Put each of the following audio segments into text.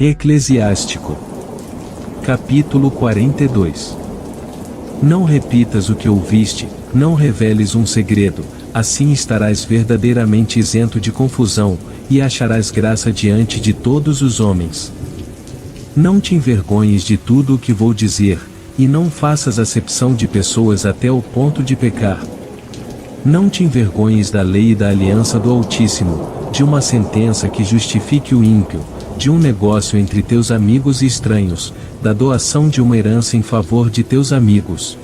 Eclesiástico. Capítulo 42. Não repitas o que ouviste, não reveles um segredo, assim estarás verdadeiramente isento de confusão, e acharás graça diante de todos os homens. Não te envergonhes de tudo o que vou dizer, e não faças acepção de pessoas até o ponto de pecar. Não te envergonhes da lei e da aliança do Altíssimo, de uma sentença que justifique o ímpio, de um negócio entre teus amigos e estranhos, da doação de uma herança em favor de teus amigos.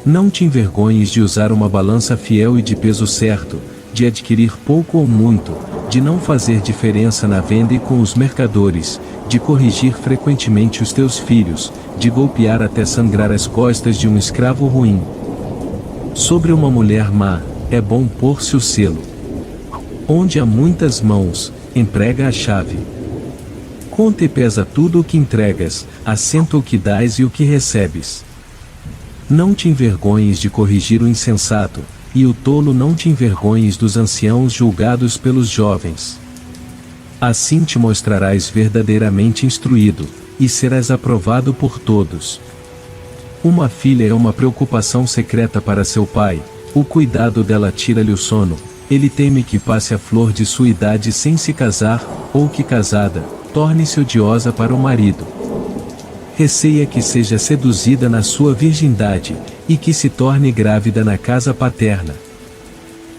Não te envergonhes de usar uma balança fiel e de peso certo, de adquirir pouco ou muito, de não fazer diferença na venda e com os mercadores, de corrigir frequentemente os teus filhos, de golpear até sangrar as costas de um escravo ruim. Sobre uma mulher má, é bom pôr-se o selo. Onde há muitas mãos, emprega a chave. Conta e pesa tudo o que entregas, assenta o que dás e o que recebes. Não te envergonhes de corrigir o insensato, e o tolo não te envergonhes dos anciãos julgados pelos jovens. Assim te mostrarás verdadeiramente instruído, e serás aprovado por todos. Uma filha é uma preocupação secreta para seu pai, o cuidado dela tira-lhe o sono, ele teme que passe a flor de sua idade sem se casar, ou que casada, torne-se odiosa para o marido. Receia que seja seduzida na sua virgindade, e que se torne grávida na casa paterna.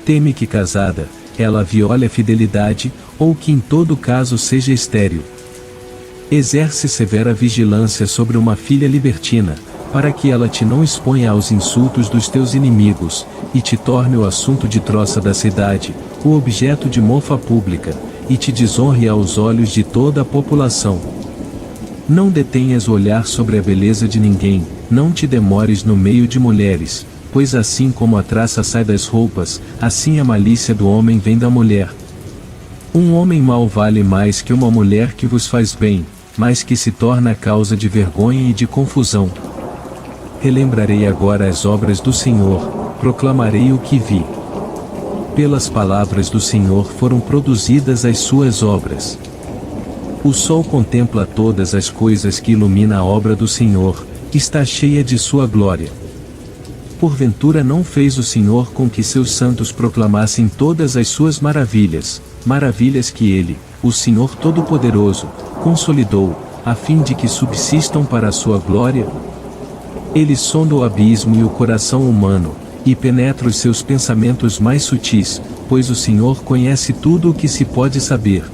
Teme que casada, ela viole a fidelidade, ou que em todo caso seja estéril. Exerce severa vigilância sobre uma filha libertina, para que ela te não exponha aos insultos dos teus inimigos, e te torne o assunto de troça da cidade, o objeto de mofa pública, e te desonre aos olhos de toda a população. Não detenhas o olhar sobre a beleza de ninguém, não te demores no meio de mulheres, pois assim como a traça sai das roupas, assim a malícia do homem vem da mulher. Um homem mau vale mais que uma mulher que vos faz bem, mas que se torna causa de vergonha e de confusão. Relembrarei agora as obras do Senhor, proclamarei o que vi. Pelas palavras do Senhor foram produzidas as suas obras. O sol contempla todas as coisas que ilumina a obra do Senhor, está cheia de sua glória. Porventura não fez o Senhor com que seus santos proclamassem todas as suas maravilhas, maravilhas que ele, o Senhor Todo-Poderoso, consolidou, a fim de que subsistam para a sua glória? Ele sonda o abismo e o coração humano, e penetra os seus pensamentos mais sutis, pois o Senhor conhece tudo o que se pode saber.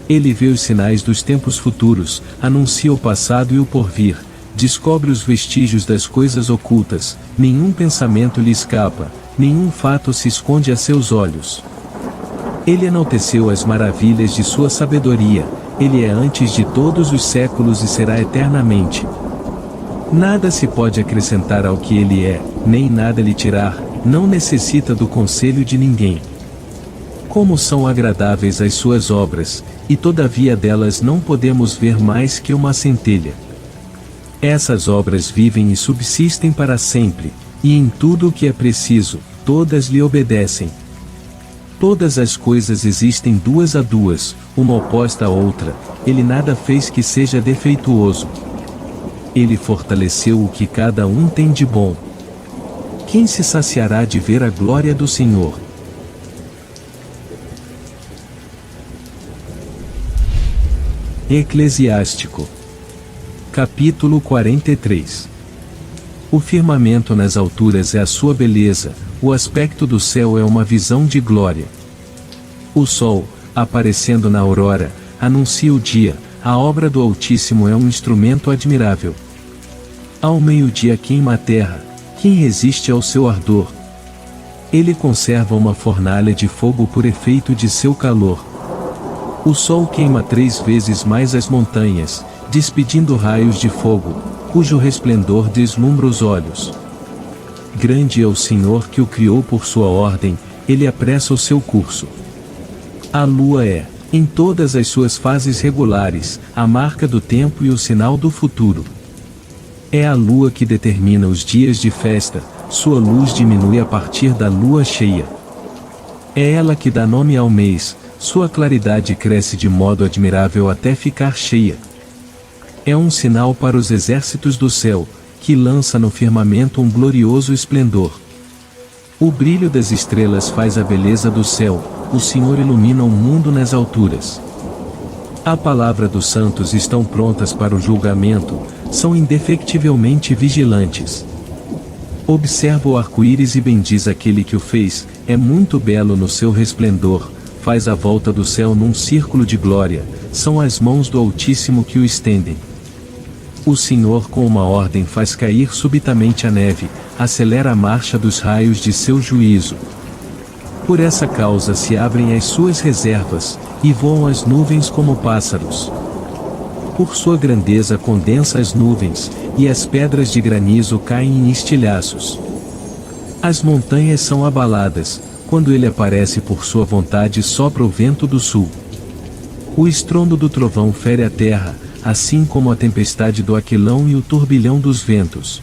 Ele vê os sinais dos tempos futuros, anuncia o passado e o porvir, descobre os vestígios das coisas ocultas, nenhum pensamento lhe escapa, nenhum fato se esconde a seus olhos. Ele enalteceu as maravilhas de sua sabedoria, ele é antes de todos os séculos e será eternamente. Nada se pode acrescentar ao que ele é, nem nada lhe tirar, não necessita do conselho de ninguém. Como são agradáveis as suas obras, e todavia delas não podemos ver mais que uma centelha. Essas obras vivem e subsistem para sempre, e em tudo o que é preciso, todas lhe obedecem. Todas as coisas existem duas a duas, uma oposta à outra, ele nada fez que seja defeituoso. Ele fortaleceu o que cada um tem de bom. Quem se saciará de ver a glória do Senhor? Eclesiástico. Capítulo 43. O firmamento nas alturas é a sua beleza, o aspecto do céu é uma visão de glória. O sol, aparecendo na aurora, anuncia o dia, a obra do Altíssimo é um instrumento admirável. Ao meio-dia queima a terra, quem resiste ao seu ardor? Ele conserva uma fornalha de fogo por efeito de seu calor. O sol queima 3 vezes mais as montanhas, despedindo raios de fogo, cujo resplendor deslumbra os olhos. Grande é o Senhor que o criou por sua ordem, ele apressa o seu curso. A lua é, em todas as suas fases regulares, a marca do tempo e o sinal do futuro. É a lua que determina os dias de festa, sua luz diminui a partir da lua cheia. É ela que dá nome ao mês, sua claridade cresce de modo admirável até ficar cheia. É um sinal para os exércitos do céu, que lança no firmamento um glorioso esplendor. O brilho das estrelas faz a beleza do céu, o Senhor ilumina o mundo nas alturas. A palavra dos santos estão prontas para o julgamento, são indefectivelmente vigilantes. Observa o arco-íris e bendiz aquele que o fez, é muito belo no seu resplendor, faz a volta do céu num círculo de glória, são as mãos do Altíssimo que o estendem. O Senhor com uma ordem faz cair subitamente a neve, acelera a marcha dos raios de seu juízo. Por essa causa se abrem as suas reservas, e voam as nuvens como pássaros. Por sua grandeza condensa as nuvens, e as pedras de granizo caem em estilhaços. As montanhas são abaladas, quando ele aparece por sua vontade sopra o vento do sul. O estrondo do trovão fere a terra, assim como a tempestade do aquilão e o turbilhão dos ventos.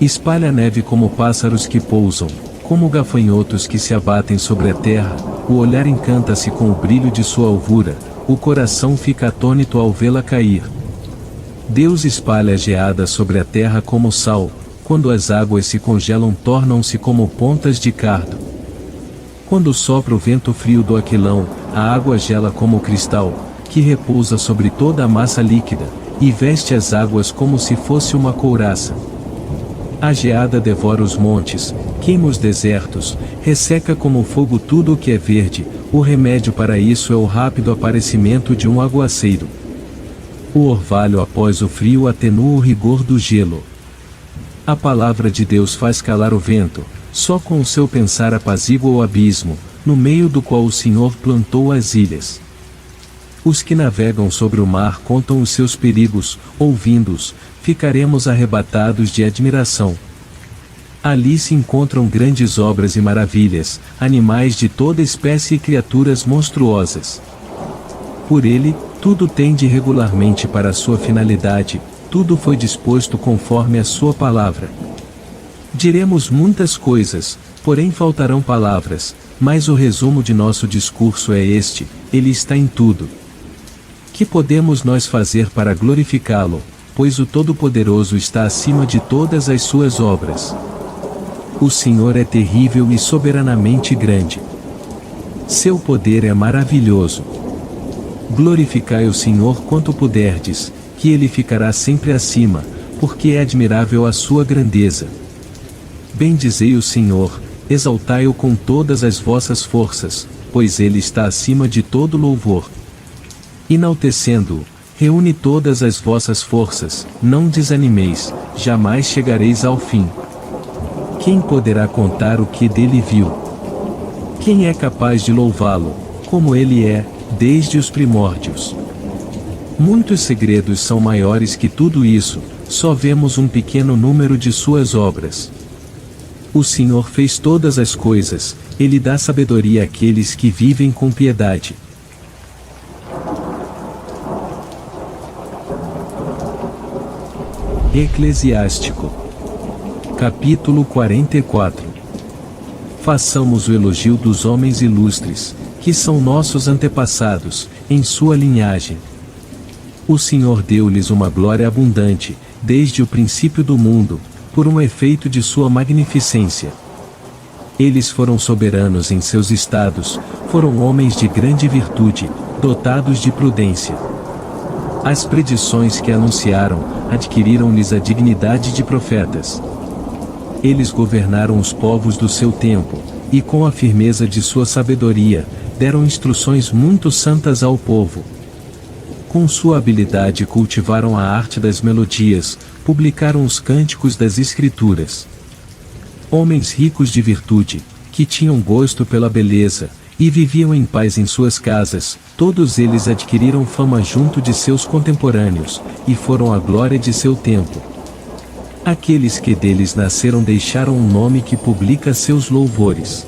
Espalha a neve como pássaros que pousam, como gafanhotos que se abatem sobre a terra, o olhar encanta-se com o brilho de sua alvura, o coração fica atônito ao vê-la cair. Deus espalha a geada sobre a terra como sal, quando as águas se congelam tornam-se como pontas de cardo. Quando sopra o vento frio do aquilão, a água gela como cristal, que repousa sobre toda a massa líquida, e veste as águas como se fosse uma couraça. A geada devora os montes, queima os desertos, resseca como fogo tudo o que é verde, o remédio para isso é o rápido aparecimento de um aguaceiro. O orvalho após o frio atenua o rigor do gelo. A palavra de Deus faz calar o vento, só com o seu pensar apazigua o abismo, no meio do qual o Senhor plantou as ilhas. Os que navegam sobre o mar contam os seus perigos, ouvindo-os, ficaremos arrebatados de admiração. Ali se encontram grandes obras e maravilhas, animais de toda espécie e criaturas monstruosas. Por ele, tudo tende regularmente para a sua finalidade, tudo foi disposto conforme a sua palavra. Diremos muitas coisas, porém faltarão palavras, mas o resumo de nosso discurso é este: ele está em tudo. Que podemos nós fazer para glorificá-lo, pois o Todo-Poderoso está acima de todas as suas obras. O Senhor é terrível e soberanamente grande. Seu poder é maravilhoso. Glorificai o Senhor quanto puderdes, que ele ficará sempre acima, porque é admirável a sua grandeza. Bendizei o Senhor, exaltai-o com todas as vossas forças, pois ele está acima de todo louvor. Enaltecendo-o, reúne todas as vossas forças, não desanimeis, jamais chegareis ao fim. Quem poderá contar o que dele viu? Quem é capaz de louvá-lo, como ele é, desde os primórdios? Muitos segredos são maiores que tudo isso, só vemos um pequeno número de suas obras. O Senhor fez todas as coisas, ele dá sabedoria àqueles que vivem com piedade. Eclesiástico. Capítulo 44. Façamos o elogio dos homens ilustres, que são nossos antepassados, em sua linhagem. O Senhor deu-lhes uma glória abundante, desde o princípio do mundo, por um efeito de sua magnificência. Eles foram soberanos em seus estados, foram homens de grande virtude, dotados de prudência. As predições que anunciaram, adquiriram-lhes a dignidade de profetas. Eles governaram os povos do seu tempo, e com a firmeza de sua sabedoria, deram instruções muito santas ao povo. Com sua habilidade cultivaram a arte das melodias, publicaram os cânticos das Escrituras. Homens ricos de virtude, que tinham gosto pela beleza, e viviam em paz em suas casas, todos eles adquiriram fama junto de seus contemporâneos, e foram a glória de seu tempo. Aqueles que deles nasceram deixaram um nome que publica seus louvores.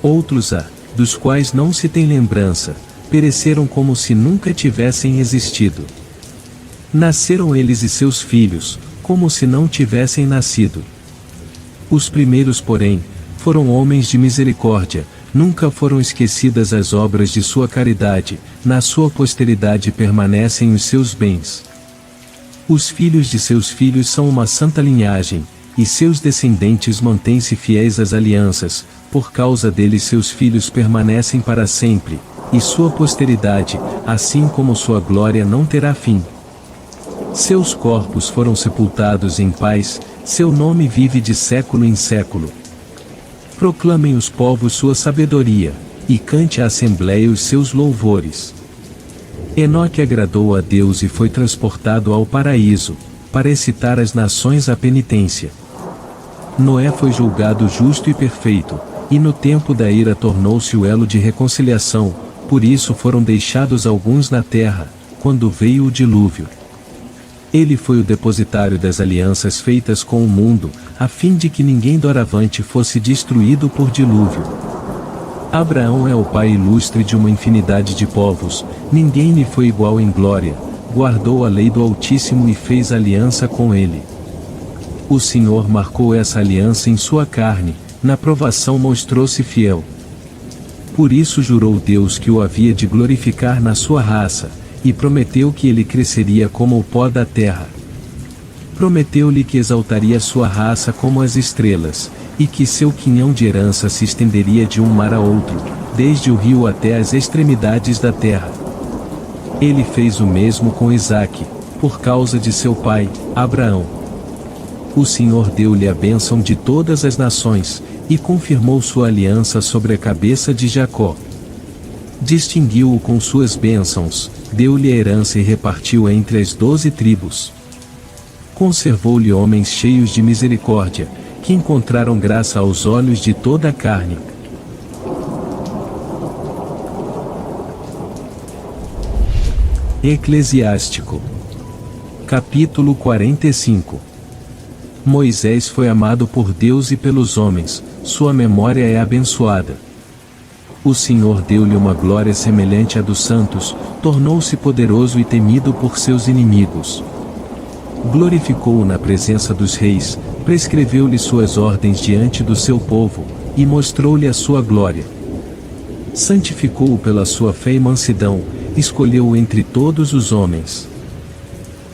Outros dos quais não se tem lembrança, pereceram como se nunca tivessem existido. Nasceram eles e seus filhos, como se não tivessem nascido. Os primeiros, porém, foram homens de misericórdia, nunca foram esquecidas as obras de sua caridade, na sua posteridade permanecem os seus bens. Os filhos de seus filhos são uma santa linhagem, e seus descendentes mantêm-se fiéis às alianças, por causa deles seus filhos permanecem para sempre, e sua posteridade, assim como sua glória não terá fim. Seus corpos foram sepultados em paz, seu nome vive de século em século. Proclamem os povos sua sabedoria, e cante a assembleia os seus louvores. Enoque agradou a Deus e foi transportado ao paraíso, para excitar as nações à penitência. Noé foi julgado justo e perfeito, e no tempo da ira tornou-se o elo de reconciliação, por isso foram deixados alguns na terra, quando veio o dilúvio. Ele foi o depositário das alianças feitas com o mundo, a fim de que ninguém doravante fosse destruído por dilúvio. Abraão é o pai ilustre de uma infinidade de povos, ninguém lhe foi igual em glória, guardou a lei do Altíssimo e fez aliança com ele. O Senhor marcou essa aliança em sua carne, na provação mostrou-se fiel. Por isso jurou Deus que o havia de glorificar na sua raça, e prometeu que ele cresceria como o pó da terra. Prometeu-lhe que exaltaria sua raça como as estrelas, e que seu quinhão de herança se estenderia de um mar a outro, desde o rio até as extremidades da terra. Ele fez o mesmo com Isaque, por causa de seu pai, Abraão. O Senhor deu-lhe a bênção de todas as nações, e confirmou sua aliança sobre a cabeça de Jacó. Distinguiu-o com suas bênçãos, deu-lhe a herança e repartiu entre as 12 tribos. Conservou-lhe homens cheios de misericórdia, que encontraram graça aos olhos de toda a carne. Eclesiástico. Capítulo 45. Moisés foi amado por Deus e pelos homens, sua memória é abençoada. O Senhor deu-lhe uma glória semelhante à dos santos, tornou-se poderoso e temido por seus inimigos. Glorificou-o na presença dos reis, prescreveu-lhe suas ordens diante do seu povo, e mostrou-lhe a sua glória. Santificou-o pela sua fé e mansidão, escolheu-o entre todos os homens.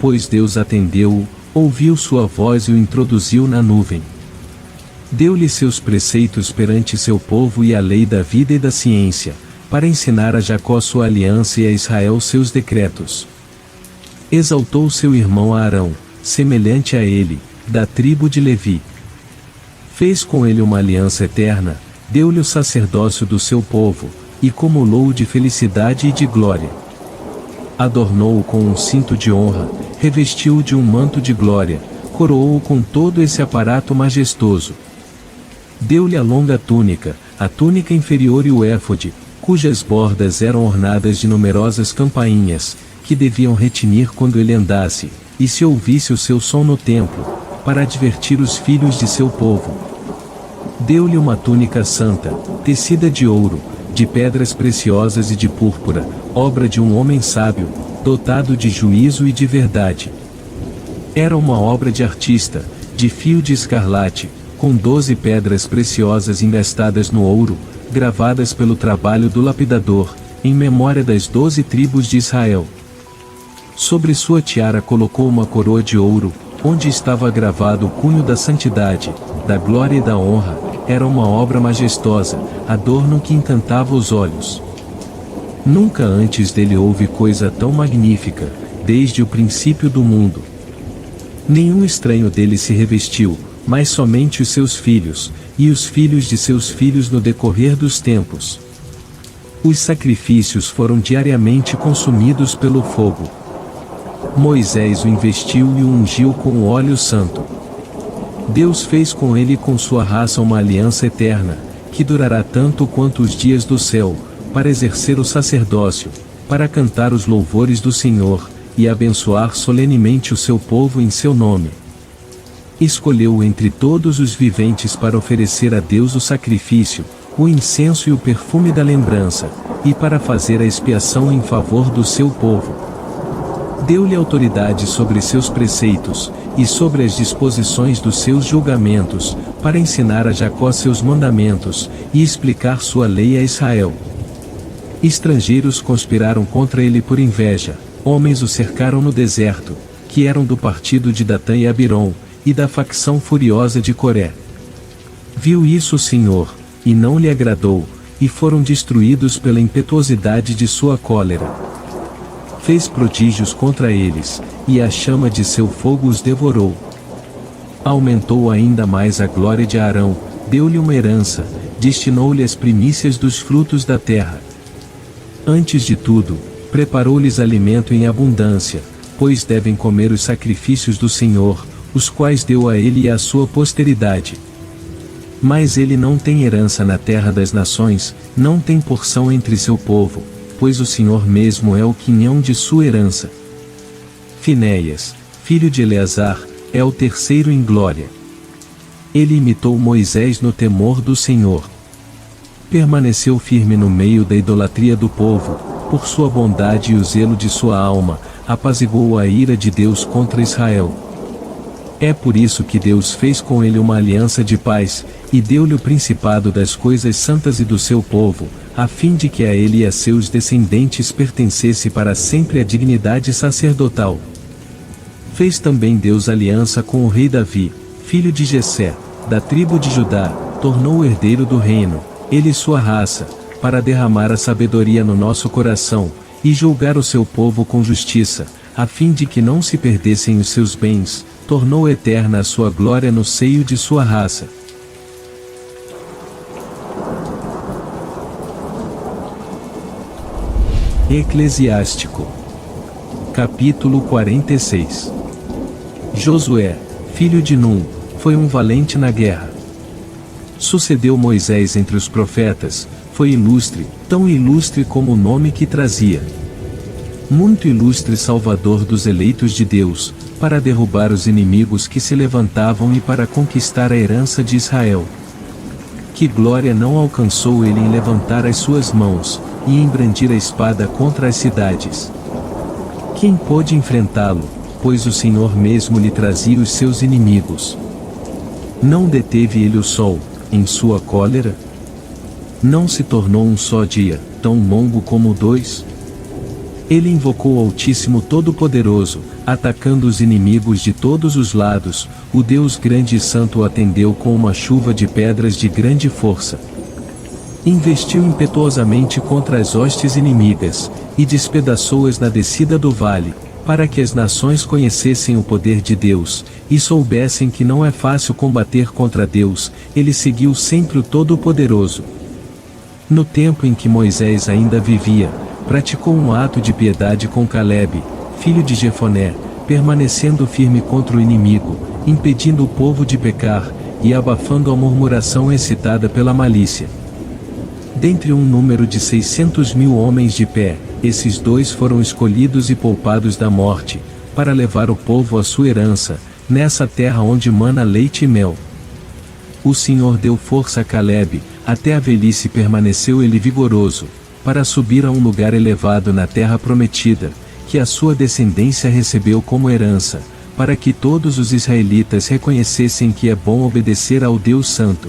Pois Deus atendeu-o, ouviu sua voz e o introduziu na nuvem. Deu-lhe seus preceitos perante seu povo e a lei da vida e da ciência, para ensinar a Jacó sua aliança e a Israel seus decretos. Exaltou seu irmão Arão, semelhante a ele, da tribo de Levi. Fez com ele uma aliança eterna, deu-lhe o sacerdócio do seu povo, e cumulou-o de felicidade e de glória. Adornou-o com um cinto de honra, revestiu-o de um manto de glória, coroou-o com todo esse aparato majestoso. Deu-lhe a longa túnica, a túnica inferior e o éfode, cujas bordas eram ornadas de numerosas campainhas, que deviam retinir quando ele andasse, e se ouvisse o seu som no templo, para advertir os filhos de seu povo. Deu-lhe uma túnica santa, tecida de ouro, de pedras preciosas e de púrpura, obra de um homem sábio, dotado de juízo e de verdade. Era uma obra de artista, de fio de escarlate, com 12 pedras preciosas engastadas no ouro, gravadas pelo trabalho do lapidador, em memória das 12 tribos de Israel. Sobre sua tiara colocou uma coroa de ouro, onde estava gravado o cunho da santidade, da glória e da honra. Era uma obra majestosa, adorno que encantava os olhos. Nunca antes dele houve coisa tão magnífica, desde o princípio do mundo. Nenhum estranho dele se revestiu, mas somente os seus filhos, e os filhos de seus filhos no decorrer dos tempos. Os sacrifícios foram diariamente consumidos pelo fogo. Moisés o investiu e o ungiu com o óleo santo. Deus fez com ele e com sua raça uma aliança eterna, que durará tanto quanto os dias do céu, para exercer o sacerdócio, para cantar os louvores do Senhor, e abençoar solenemente o seu povo em seu nome. Escolheu entre todos os viventes para oferecer a Deus o sacrifício, o incenso e o perfume da lembrança, e para fazer a expiação em favor do seu povo. Deu-lhe autoridade sobre seus preceitos, e sobre as disposições dos seus julgamentos, para ensinar a Jacó seus mandamentos, e explicar sua lei a Israel. Estrangeiros conspiraram contra ele por inveja, homens o cercaram no deserto, que eram do partido de Datã e Abirom, e da facção furiosa de Coré. Viu isso o Senhor, e não lhe agradou, e foram destruídos pela impetuosidade de sua cólera. Fez prodígios contra eles, e a chama de seu fogo os devorou. Aumentou ainda mais a glória de Arão, deu-lhe uma herança, destinou-lhe as primícias dos frutos da terra. Antes de tudo, preparou-lhes alimento em abundância, pois devem comer os sacrifícios do Senhor, os quais deu a ele e à sua posteridade. Mas ele não tem herança na terra das nações, não tem porção entre seu povo, pois o Senhor mesmo é o quinhão de sua herança. Finéias, filho de Eleazar, é o terceiro em glória. Ele imitou Moisés no temor do Senhor. Permaneceu firme no meio da idolatria do povo, por sua bondade e o zelo de sua alma, apaziguou a ira de Deus contra Israel. É por isso que Deus fez com ele uma aliança de paz, e deu-lhe o principado das coisas santas e do seu povo, a fim de que a ele e a seus descendentes pertencesse para sempre a dignidade sacerdotal. Fez também Deus aliança com o rei Davi, filho de Jessé, da tribo de Judá, tornou-o herdeiro do reino, ele e sua raça, para derramar a sabedoria no nosso coração, e julgar o seu povo com justiça, a fim de que não se perdessem os seus bens, tornou eterna a sua glória no seio de sua raça. Eclesiástico. Capítulo 46. Josué, filho de Num, foi um valente na guerra. Sucedeu Moisés entre os profetas, foi ilustre, tão ilustre como o nome que trazia. Muito ilustre Salvador dos eleitos de Deus, para derrubar os inimigos que se levantavam e para conquistar a herança de Israel. Que glória não alcançou ele em levantar as suas mãos, e em brandir a espada contra as cidades. Quem pôde enfrentá-lo, pois o Senhor mesmo lhe trazia os seus inimigos? Não deteve ele o sol, em sua cólera? Não se tornou um só dia, tão longo como dois? Ele invocou o Altíssimo Todo-Poderoso, atacando os inimigos de todos os lados, o Deus grande e santo o atendeu com uma chuva de pedras de grande força. Investiu impetuosamente contra as hostes inimigas, e despedaçou-as na descida do vale, para que as nações conhecessem o poder de Deus, e soubessem que não é fácil combater contra Deus, ele seguiu sempre o Todo-Poderoso. No tempo em que Moisés ainda vivia, praticou um ato de piedade com Calebe, filho de Jefoné, permanecendo firme contra o inimigo, impedindo o povo de pecar, e abafando a murmuração excitada pela malícia. Dentre um número de 600.000 homens de pé, esses dois foram escolhidos e poupados da morte, para levar o povo à sua herança, nessa terra onde mana leite e mel. O Senhor deu força a Calebe, até a velhice permaneceu ele vigoroso, para subir a um lugar elevado na terra prometida, que a sua descendência recebeu como herança, para que todos os israelitas reconhecessem que é bom obedecer ao Deus Santo.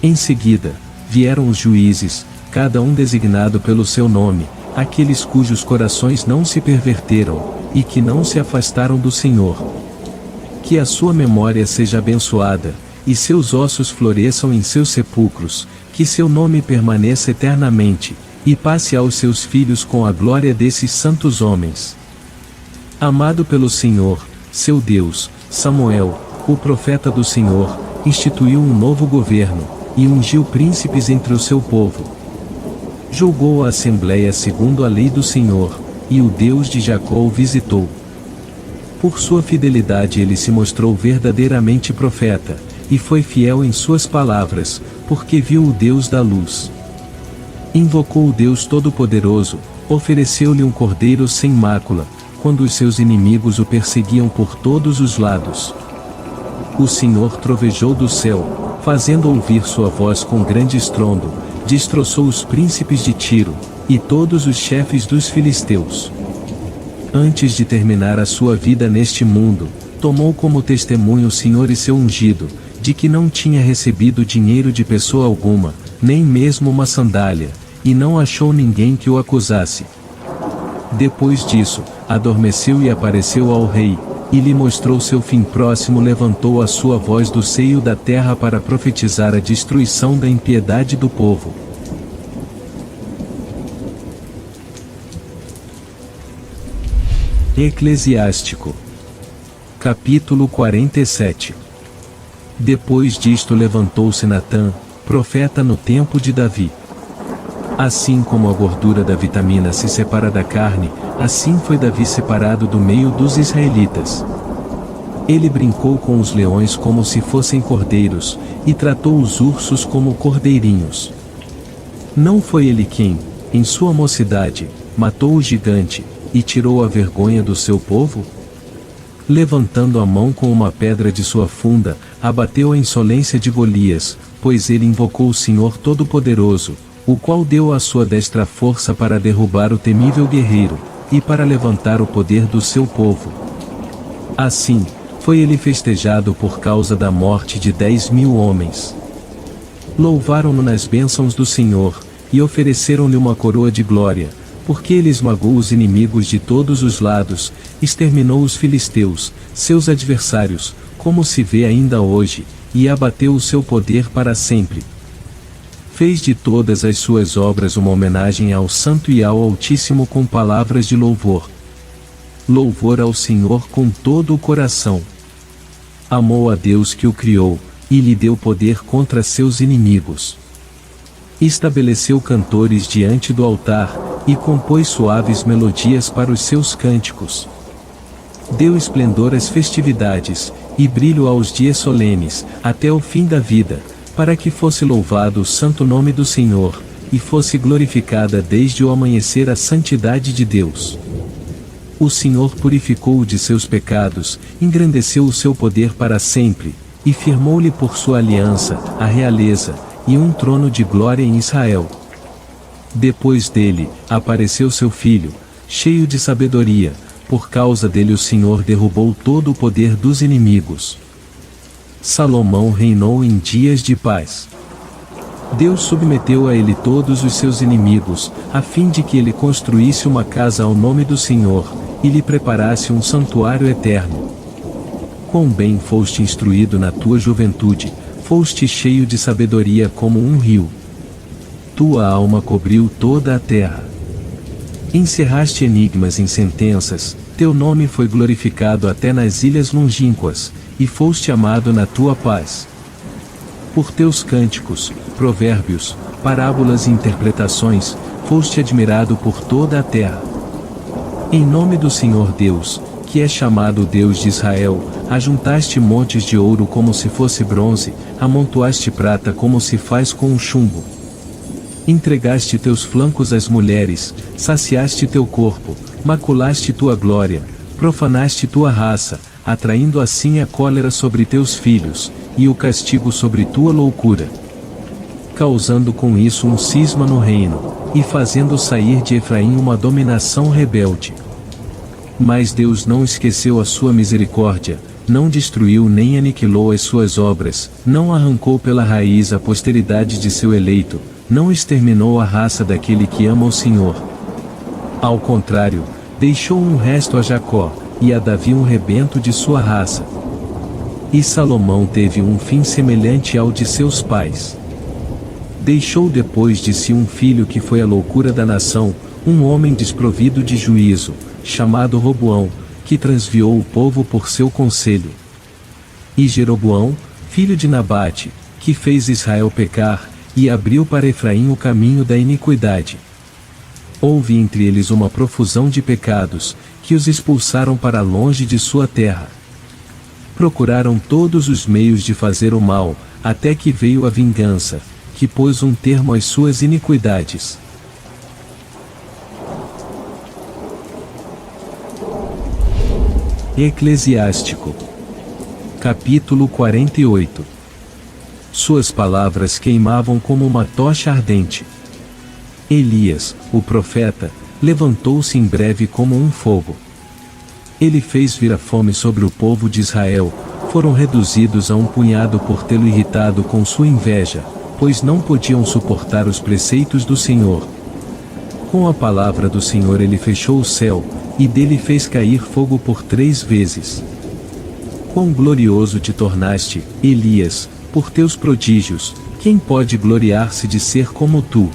Em seguida, vieram os juízes, cada um designado pelo seu nome, aqueles cujos corações não se perverteram, e que não se afastaram do Senhor. Que a sua memória seja abençoada, e seus ossos floresçam em seus sepulcros, que seu nome permaneça eternamente, e passe aos seus filhos com a glória desses santos homens. Amado pelo Senhor, seu Deus, Samuel, o profeta do Senhor, instituiu um novo governo, e ungiu príncipes entre o seu povo. Julgou a assembleia segundo a lei do Senhor, e o Deus de Jacó o visitou. Por sua fidelidade ele se mostrou verdadeiramente profeta, e foi fiel em suas palavras, porque viu o Deus da luz. Invocou o Deus Todo-Poderoso, ofereceu-lhe um cordeiro sem mácula, quando os seus inimigos o perseguiam por todos os lados. O Senhor trovejou do céu, fazendo ouvir sua voz com grande estrondo, destroçou os príncipes de Tiro, e todos os chefes dos filisteus. Antes de terminar a sua vida neste mundo, tomou como testemunho o Senhor e seu ungido, de que não tinha recebido dinheiro de pessoa alguma, nem mesmo uma sandália, e não achou ninguém que o acusasse. Depois disso, adormeceu e apareceu ao rei, e lhe mostrou seu fim próximo. Levantou a sua voz do seio da terra para profetizar a destruição da impiedade do povo. Eclesiástico. Capítulo 47. Depois disto levantou-se Natã, profeta no tempo de Davi. Assim como a gordura da vitamina se separa da carne, assim foi Davi separado do meio dos israelitas. Ele brincou com os leões como se fossem cordeiros, e tratou os ursos como cordeirinhos. Não foi ele quem, em sua mocidade, matou o gigante, e tirou a vergonha do seu povo? Levantando a mão com uma pedra de sua funda, abateu a insolência de Golias, pois ele invocou o Senhor Todo-Poderoso, o qual deu à sua destra força para derrubar o temível guerreiro, e para levantar o poder do seu povo. Assim, foi ele festejado por causa da morte de 10.000 homens. Louvaram-no nas bênçãos do Senhor, e ofereceram-lhe uma coroa de glória, porque ele esmagou os inimigos de todos os lados, exterminou os filisteus, seus adversários, como se vê ainda hoje, e abateu o seu poder para sempre. Fez de todas as suas obras uma homenagem ao Santo e ao Altíssimo com palavras de louvor. Louvor ao Senhor com todo o coração. Amou a Deus que o criou, e lhe deu poder contra seus inimigos. Estabeleceu cantores diante do altar, e compôs suaves melodias para os seus cânticos. Deu esplendor às festividades, e brilho aos dias solenes, até o fim da vida, para que fosse louvado o santo nome do Senhor, e fosse glorificada desde o amanhecer a santidade de Deus. O Senhor purificou-o de seus pecados, engrandeceu o seu poder para sempre, e firmou-lhe por sua aliança, a realeza, e um trono de glória em Israel. Depois dele, apareceu seu filho, cheio de sabedoria, por causa dele o Senhor derrubou todo o poder dos inimigos. Salomão reinou em dias de paz. Deus submeteu a ele todos os seus inimigos, a fim de que ele construísse uma casa ao nome do Senhor, e lhe preparasse um santuário eterno. Quão bem foste instruído na tua juventude, foste cheio de sabedoria como um rio. Tua alma cobriu toda a terra. Encerraste enigmas em sentenças, teu nome foi glorificado até nas ilhas longínquas, e foste amado na tua paz. Por teus cânticos, provérbios, parábolas e interpretações, foste admirado por toda a terra. Em nome do Senhor Deus, que é chamado Deus de Israel, ajuntaste montes de ouro como se fosse bronze, amontoaste prata como se faz com um chumbo. Entregaste teus flancos às mulheres, saciaste teu corpo, maculaste tua glória, profanaste tua raça, atraindo assim a cólera sobre teus filhos, e o castigo sobre tua loucura. Causando com isso um cisma no reino, e fazendo sair de Efraim uma dominação rebelde. Mas Deus não esqueceu a sua misericórdia, não destruiu nem aniquilou as suas obras, não arrancou pela raiz a posteridade de seu eleito, não exterminou a raça daquele que ama o Senhor. Ao contrário, deixou um resto a Jacó, e a Davi um rebento de sua raça. E Salomão teve um fim semelhante ao de seus pais. Deixou depois de si um filho que foi a loucura da nação, um homem desprovido de juízo, chamado Roboão, que transviou o povo por seu conselho. E Jeroboão, filho de Nabate, que fez Israel pecar, e abriu para Efraim o caminho da iniquidade. Houve entre eles uma profusão de pecados, que os expulsaram para longe de sua terra. Procuraram todos os meios de fazer o mal, até que veio a vingança, que pôs um termo às suas iniquidades. Eclesiástico. Capítulo 48. Suas palavras queimavam como uma tocha ardente. Elias, o profeta, levantou-se em breve como um fogo. Ele fez vir a fome sobre o povo de Israel, foram reduzidos a um punhado por tê-lo irritado com sua inveja, pois não podiam suportar os preceitos do Senhor. Com a palavra do Senhor ele fechou o céu, e dele fez cair fogo por 3 vezes. Quão glorioso te tornaste, Elias, por teus prodígios, quem pode gloriar-se de ser como tu?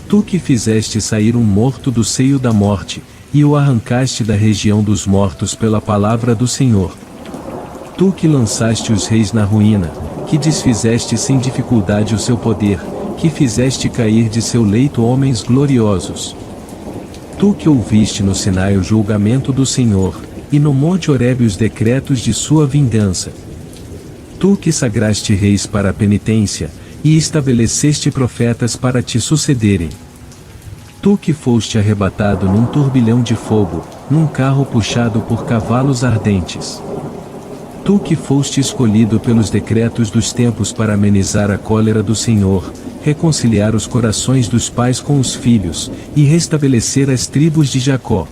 Tu que fizeste sair um morto do seio da morte, e o arrancaste da região dos mortos pela palavra do Senhor. Tu que lançaste os reis na ruína, que desfizeste sem dificuldade o seu poder, que fizeste cair de seu leito homens gloriosos. Tu que ouviste no Sinai o julgamento do Senhor, e no monte Horebe os decretos de sua vingança. Tu que sagraste reis para a penitência, e estabeleceste profetas para te sucederem. Tu que foste arrebatado num turbilhão de fogo, num carro puxado por cavalos ardentes. Tu que foste escolhido pelos decretos dos tempos para amenizar a cólera do Senhor, reconciliar os corações dos pais com os filhos, e restabelecer as tribos de Jacó.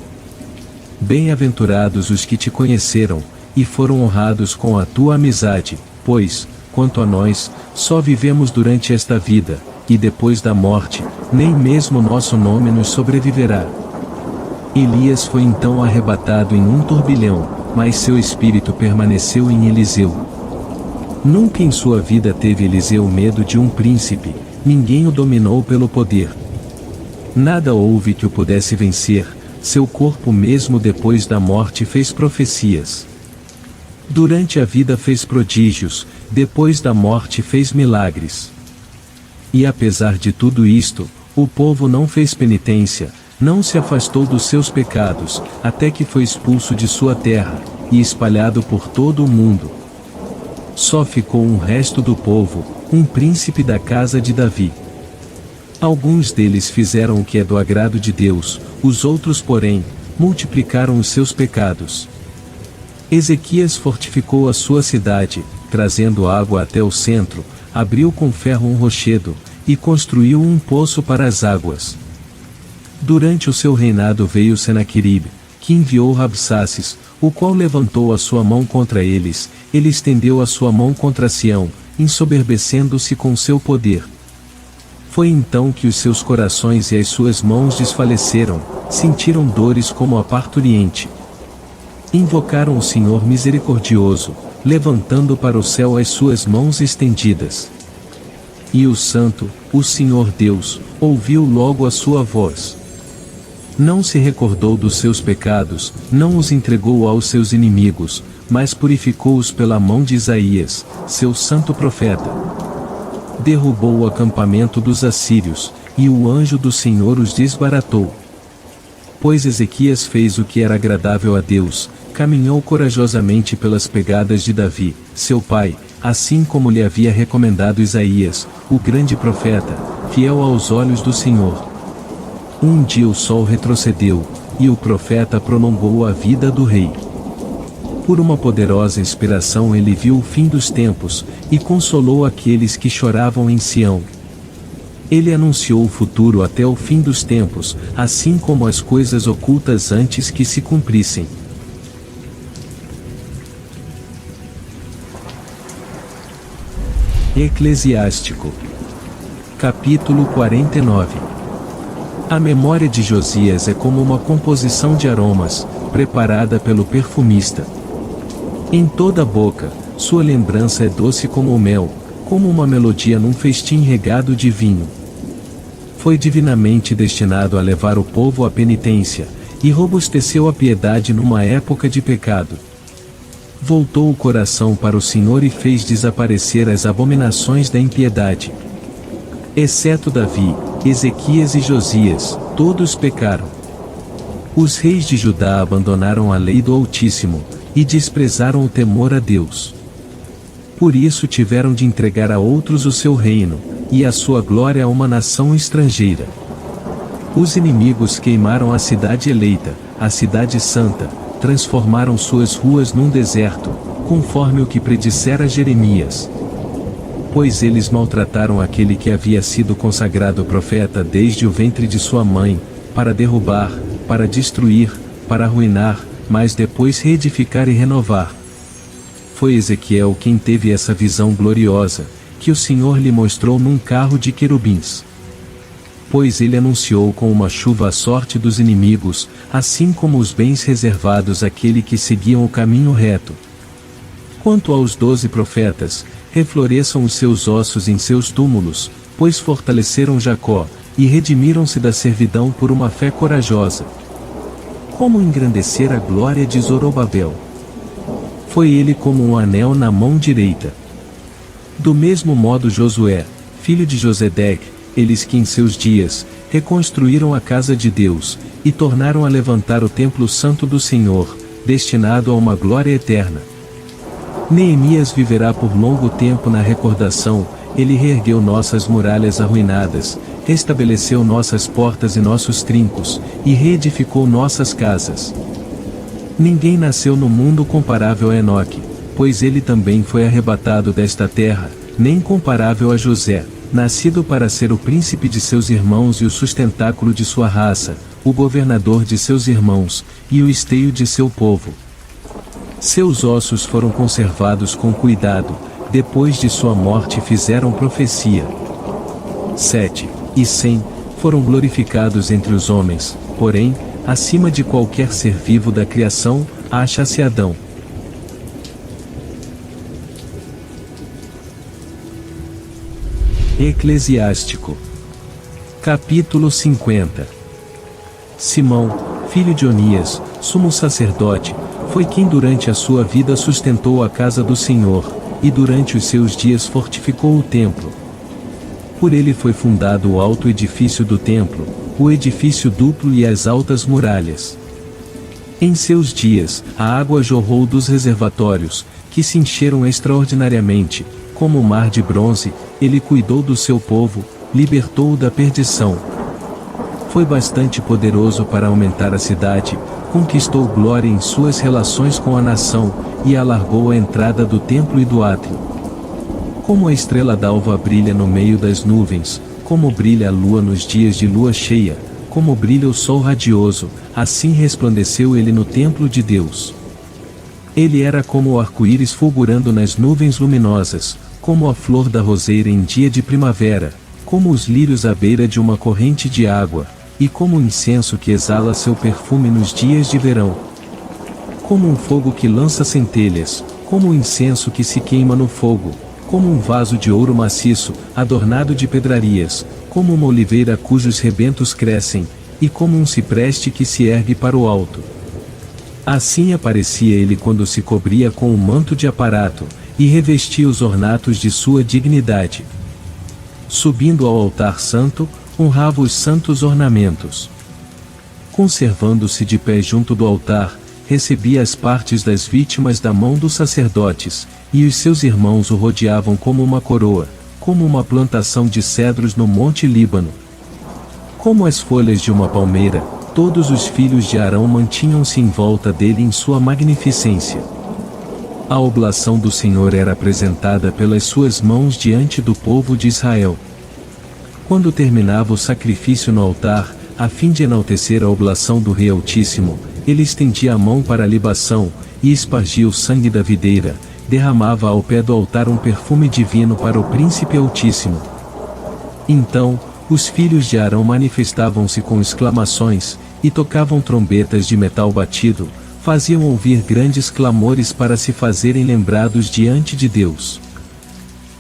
Bem-aventurados os que te conheceram, e foram honrados com a tua amizade, pois, quanto a nós, só vivemos durante esta vida, e depois da morte, nem mesmo nosso nome nos sobreviverá. Elias foi então arrebatado em um turbilhão, mas seu espírito permaneceu em Eliseu. Nunca em sua vida teve Eliseu medo de um príncipe, ninguém o dominou pelo poder. Nada houve que o pudesse vencer, seu corpo mesmo depois da morte fez profecias. Durante a vida fez prodígios, depois da morte fez milagres. E apesar de tudo isto, o povo não fez penitência, não se afastou dos seus pecados, até que foi expulso de sua terra, e espalhado por todo o mundo. Só ficou um resto do povo, um príncipe da casa de Davi. Alguns deles fizeram o que é do agrado de Deus, os outros, porém, multiplicaram os seus pecados. Ezequias fortificou a sua cidade, trazendo água até o centro, abriu com ferro um rochedo, e construiu um poço para as águas. Durante o seu reinado veio Senaqueribe, que enviou Rabsaces, o qual levantou a sua mão contra eles, ele estendeu a sua mão contra Sião, ensoberbecendo-se com seu poder. Foi então que os seus corações e as suas mãos desfaleceram, sentiram dores como a parturiente. Invocaram o Senhor misericordioso, levantando para o céu as suas mãos estendidas. E o Santo, o Senhor Deus, ouviu logo a sua voz. Não se recordou dos seus pecados, não os entregou aos seus inimigos, mas purificou-os pela mão de Isaías, seu santo profeta. Derrubou o acampamento dos assírios, e o anjo do Senhor os desbaratou. Pois Ezequias fez o que era agradável a Deus, caminhou corajosamente pelas pegadas de Davi, seu pai, assim como lhe havia recomendado Isaías, o grande profeta, fiel aos olhos do Senhor. Um dia o sol retrocedeu, e o profeta prolongou a vida do rei. Por uma poderosa inspiração ele viu o fim dos tempos, e consolou aqueles que choravam em Sião. Ele anunciou o futuro até o fim dos tempos, assim como as coisas ocultas antes que se cumprissem. Eclesiástico. Capítulo 49. A memória de Josias é como uma composição de aromas, preparada pelo perfumista. Em toda a boca, sua lembrança é doce como o mel, como uma melodia num festim regado de vinho. Foi divinamente destinado a levar o povo à penitência, e robusteceu a piedade numa época de pecado. Voltou o coração para o Senhor e fez desaparecer as abominações da impiedade. Exceto Davi, Ezequias e Josias, todos pecaram. Os reis de Judá abandonaram a lei do Altíssimo, e desprezaram o temor a Deus. Por isso tiveram de entregar a outros o seu reino, e a sua glória a uma nação estrangeira. Os inimigos queimaram a cidade eleita, a cidade santa, transformaram suas ruas num deserto, conforme o que predissera Jeremias. Pois eles maltrataram aquele que havia sido consagrado profeta desde o ventre de sua mãe, para derrubar, para destruir, para arruinar, mas depois reedificar e renovar. foi Ezequiel quem teve essa visão gloriosa, que o Senhor lhe mostrou num carro de querubins. Pois ele anunciou com uma chuva a sorte dos inimigos, assim como os bens reservados àquele que seguiam o caminho reto. Quanto aos 12 profetas, refloresçam os seus ossos em seus túmulos, pois fortaleceram Jacó, e redimiram-se da servidão por uma fé corajosa. Como engrandecer a glória de Zorobabel? Foi ele como um anel na mão direita. Do mesmo modo Josué, filho de Josedeque, eles que em seus dias, reconstruíram a casa de Deus, e tornaram a levantar o templo santo do Senhor, destinado a uma glória eterna. Neemias viverá por longo tempo na recordação, ele reergueu nossas muralhas arruinadas, restabeleceu nossas portas e nossos trincos, e reedificou nossas casas. Ninguém nasceu no mundo comparável a Enoque, pois ele também foi arrebatado desta terra, nem comparável a José, nascido para ser o príncipe de seus irmãos e o sustentáculo de sua raça, o governador de seus irmãos, e o esteio de seu povo. Seus ossos foram conservados com cuidado, depois de sua morte fizeram profecia. 7. E 100, foram glorificados entre os homens, porém, acima de qualquer ser vivo da criação, acha-se Adão. Eclesiástico. Capítulo 50. Simão, filho de Onias, sumo sacerdote, foi quem durante a sua vida sustentou a casa do Senhor, e durante os seus dias fortificou o templo. Por ele foi fundado o alto edifício do templo, o edifício duplo e as altas muralhas. Em seus dias, a água jorrou dos reservatórios, que se encheram extraordinariamente, como o mar de bronze, ele cuidou do seu povo, libertou-o da perdição. Foi bastante poderoso para aumentar a cidade, conquistou glória em suas relações com a nação, e alargou a entrada do templo e do átrio. Como a estrela d'alva brilha no meio das nuvens, como brilha a lua nos dias de lua cheia, como brilha o sol radioso, assim resplandeceu ele no templo de Deus. Ele era como o arco-íris fulgurando nas nuvens luminosas, como a flor da roseira em dia de primavera, como os lírios à beira de uma corrente de água, e como o incenso que exala seu perfume nos dias de verão. Como um fogo que lança centelhas, como um incenso que se queima no fogo, como um vaso de ouro maciço, adornado de pedrarias, como uma oliveira cujos rebentos crescem, e como um cipreste que se ergue para o alto. Assim aparecia ele quando se cobria com um manto de aparato, e revestia os ornatos de sua dignidade. Subindo ao altar santo, honrava os santos ornamentos. Conservando-se de pé junto do altar, recebia as partes das vítimas da mão dos sacerdotes, e os seus irmãos o rodeavam como uma coroa, como uma plantação de cedros no monte Líbano. Como as folhas de uma palmeira, todos os filhos de Arão mantinham-se em volta dele em sua magnificência. A oblação do Senhor era apresentada pelas suas mãos diante do povo de Israel. Quando terminava o sacrifício no altar, a fim de enaltecer a oblação do Rei Altíssimo, ele estendia a mão para a libação, e espargia o sangue da videira, derramava ao pé do altar um perfume divino para o Príncipe Altíssimo. Então, os filhos de Arão manifestavam-se com exclamações, e tocavam trombetas de metal batido, faziam ouvir grandes clamores para se fazerem lembrados diante de Deus.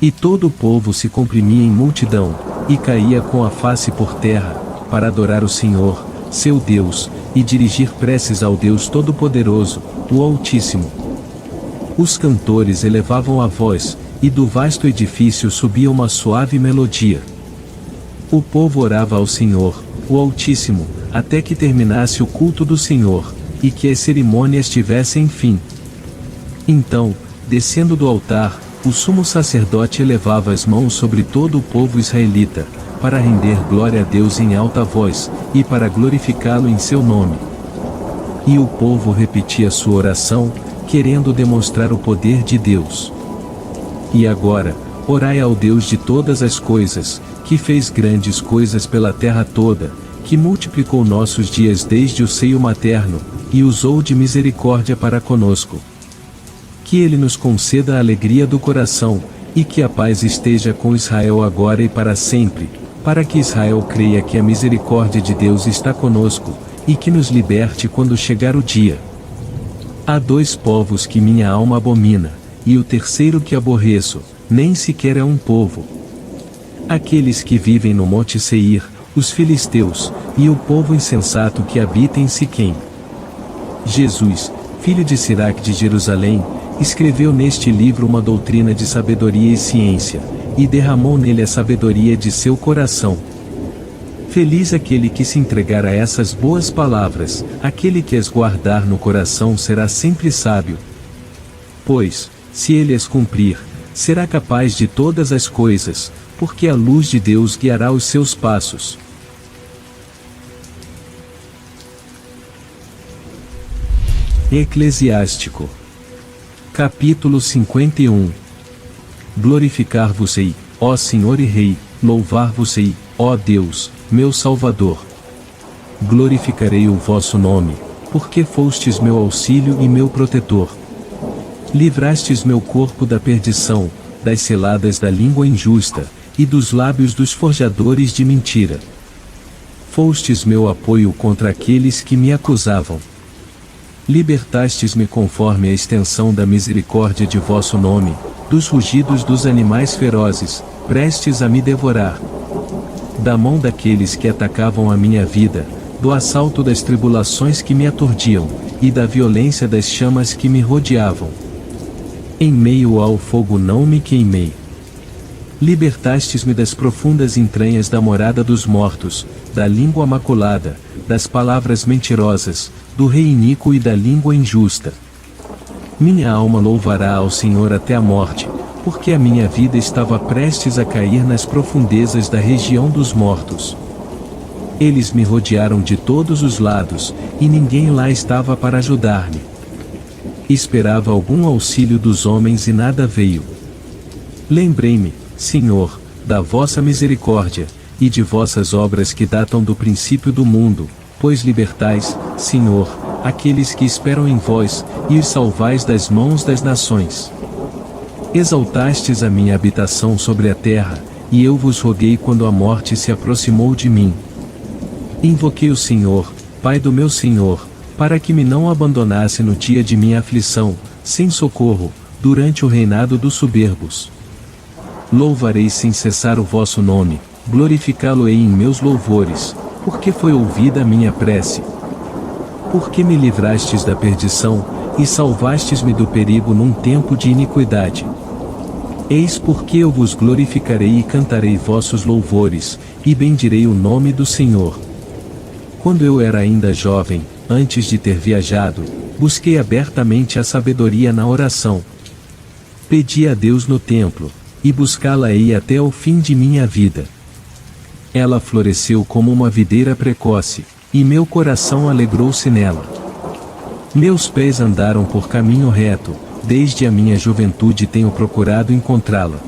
E todo o povo se comprimia em multidão, e caía com a face por terra, para adorar o Senhor, seu Deus, e dirigir preces ao Deus Todo-Poderoso, o Altíssimo. Os cantores elevavam a voz, e do vasto edifício subia uma suave melodia. O povo orava ao Senhor, o Altíssimo, até que terminasse o culto do Senhor, e que as cerimônias tivessem fim. Então, descendo do altar, o sumo sacerdote elevava as mãos sobre todo o povo israelita, para render glória a Deus em alta voz, e para glorificá-lo em seu nome. E o povo repetia sua oração, querendo demonstrar o poder de Deus. E agora, orai ao Deus de todas as coisas, que fez grandes coisas pela terra toda, que multiplicou nossos dias desde o seio materno, e usou de misericórdia para conosco. Que Que Ele nos conceda a alegria do coração, e que a paz esteja com Israel agora e para sempre, para que Israel creia que a misericórdia de Deus está conosco, e que nos liberte quando chegar o dia. Há dois povos que minha alma abomina, e o terceiro que aborreço, nem sequer é um povo. Aqueles que vivem no Monte Seir, os filisteus, e o povo insensato que habita em Siquém. Jesus, filho de Siraque de Jerusalém, escreveu neste livro uma doutrina de sabedoria e ciência, e derramou nele a sabedoria de seu coração. Feliz aquele que se entregar a essas boas palavras, aquele que as guardar no coração será sempre sábio. Pois, se ele as cumprir, será capaz de todas as coisas, porque a luz de Deus guiará os seus passos. Eclesiástico. Capítulo 51. Glorificar-vos-ei, ó Senhor e Rei, louvar-vos-ei, ó Deus, meu Salvador. Glorificarei o vosso nome, porque fostes meu auxílio e meu protetor. Livrastes meu corpo da perdição, das ciladas da língua injusta, e dos lábios dos forjadores de mentira. Fostes meu apoio contra aqueles que me acusavam. Libertastes-me conforme a extensão da misericórdia de vosso nome, dos rugidos dos animais ferozes, prestes a me devorar. Da mão daqueles que atacavam a minha vida, do assalto das tribulações que me aturdiam, e da violência das chamas que me rodeavam. Em meio ao fogo não me queimei. Libertastes-me das profundas entranhas da morada dos mortos, da língua maculada, das palavras mentirosas, do rei iníquo e da língua injusta. Minha alma louvará ao Senhor até a morte, porque a minha vida estava prestes a cair nas profundezas da região dos mortos. Eles me rodearam de todos os lados, e ninguém lá estava para ajudar-me. Esperava algum auxílio dos homens e nada veio. Lembrei-me, Senhor, da vossa misericórdia, e de vossas obras que datam do princípio do mundo, pois libertais, Senhor, aqueles que esperam em vós, e os salvais das mãos das nações. Exaltastes a minha habitação sobre a terra, e eu vos roguei quando a morte se aproximou de mim. Invoquei o Senhor, Pai do meu Senhor, para que me não abandonasse no dia de minha aflição, sem socorro, durante o reinado dos soberbos. Louvarei sem cessar o vosso nome, glorificá-lo-ei em meus louvores, porque foi ouvida a minha prece. Porque me livrastes da perdição, e salvastes-me do perigo num tempo de iniquidade. Eis porque eu vos glorificarei e cantarei vossos louvores, e bendirei o nome do Senhor. Quando eu era ainda jovem, antes de ter viajado, busquei abertamente a sabedoria na oração. Pedi a Deus no templo, e buscá-la-ei até o fim de minha vida. Ela floresceu como uma videira precoce, e meu coração alegrou-se nela. Meus pés andaram por caminho reto, desde a minha juventude tenho procurado encontrá-la.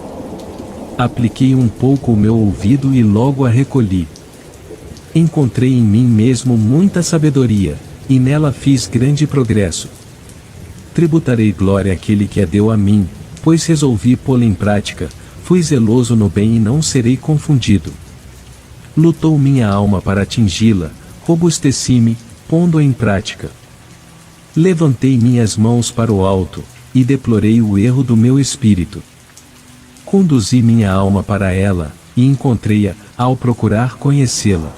Apliquei um pouco o meu ouvido e logo a recolhi. Encontrei em mim mesmo muita sabedoria, e nela fiz grande progresso. Tributarei glória àquele que a deu a mim, pois resolvi pô-la em prática, fui zeloso no bem e não serei confundido. Lutou minha alma para atingi-la, robusteci-me, pondo-a em prática. Levantei minhas mãos para o alto, e deplorei o erro do meu espírito. Conduzi minha alma para ela, e encontrei-a, ao procurar conhecê-la.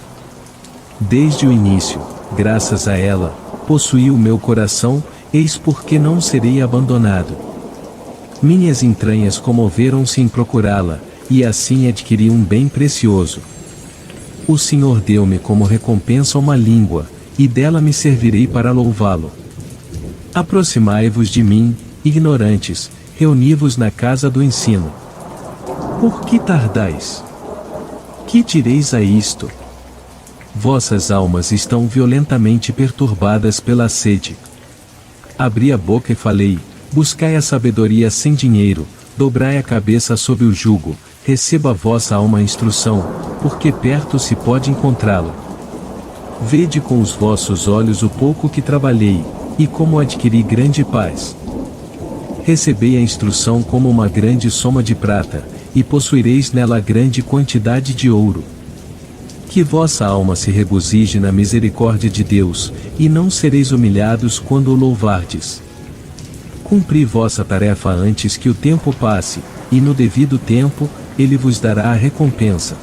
Desde o início, graças a ela, possuí o meu coração, eis porque não serei abandonado. Minhas entranhas comoveram-se em procurá-la, e assim adquiri um bem precioso. O Senhor deu-me como recompensa uma língua, e dela me servirei para louvá-lo. Aproximai-vos de mim, ignorantes, reuni-vos na casa do ensino. Por que tardais? Que direis a isto? Vossas almas estão violentamente perturbadas pela sede. Abri a boca e falei, buscai a sabedoria sem dinheiro, dobrai a cabeça sob o jugo, receba a vossa alma a instrução, porque perto se pode encontrá-la. Vede com os vossos olhos o pouco que trabalhei, e como adquiri grande paz. recebei a instrução como uma grande soma de prata, e possuireis nela grande quantidade de ouro. Que vossa alma se regozije na misericórdia de Deus, e não sereis humilhados quando o louvardes. Cumpri vossa tarefa antes que o tempo passe, e no devido tempo, ele vos dará a recompensa.